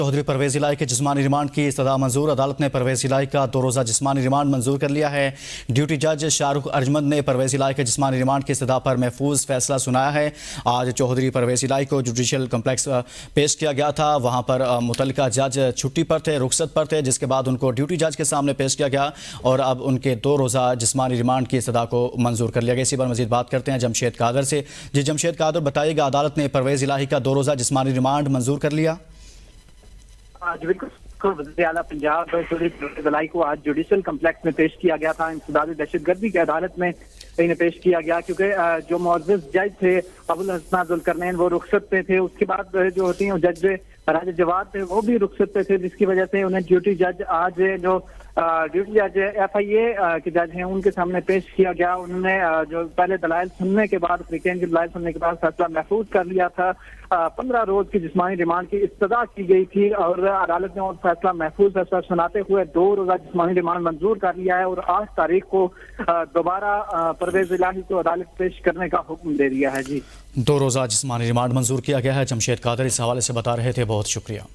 चौधरी परवेज इलाही के जिस्मानी रिमांड की सजा मंजूर। अदालत ने परवेज इलाही का 2 रोज़ा जिस्मानी रिमांड मंजूर कर लिया है। ड्यूटी जज शाहरुख अरजमंद ने परवेज इलाही के जिस्मानी रिमांड की सजा पर महफूज फैसला सुनाया है। आज चौधरी परवेज इलाही को जुडिशल कम्प्लेक्स पेश किया गया था। वहाँ पर मुतल्लिका जज छुट्टी पर थे, रुखसत पर थे, जिसके बाद उनको ड्यूटी जज के सामने पेश किया गया और अब उनके 2 रोज़ा जिस्मानी रिमांड की सजा को मंजूर कर लिया गया। इसी पर मजीद बात करते हैं जमशेद कादर से। जी जमशेद कादर, बताइएगा, अदालत ने परवेज इलाही का 2 रोज़ा जिस्मानी रिमांड मंजूर कर लिया। आज बिल्कुल वज़ीर आला पंजाब चौधरी परवेज इलाही को आज जुडिशल कम्प्लेक्स में पेश किया गया था। इंसदाद दहशतगर्दी की अदालत में इन्हें पेश किया गया क्योंकि जो मुअज़्ज़ज़ जज थे अबुल हसन ज़ुल्करनैन वो रुखसत पे थे। उसके बाद जो होती हैं जज राजा जवाद थे वो भी रुखसत पे थे, जिसकी वजह से उन्हें ड्यूटी जज आज जो ड्यूटी जज FIA के जज हैं उनके सामने पेश किया गया। उन्होंने जो पहले दलाइल सुनने के बाद फ्रीकेन के दलाइल सुनने के बाद फैसला महफूज कर लिया था। 15 रोज की जिस्मानी रिमांड की इस्तदा की गई थी और अदालत ने फैसला महफूज फैसला सुनाते हुए 2 रोजा जिस्मानी रिमांड मंजूर कर लिया है और 8 तारीख को दोबारा परवेज इलाही को अदालत पेश करने का हुक्म दे दिया है। जी 2 रोज़ा जिस्मानी रिमांड मंजूर किया गया है। जमशेद कादर इस हवाले से बता रहे थे, बहुत शुक्रिया।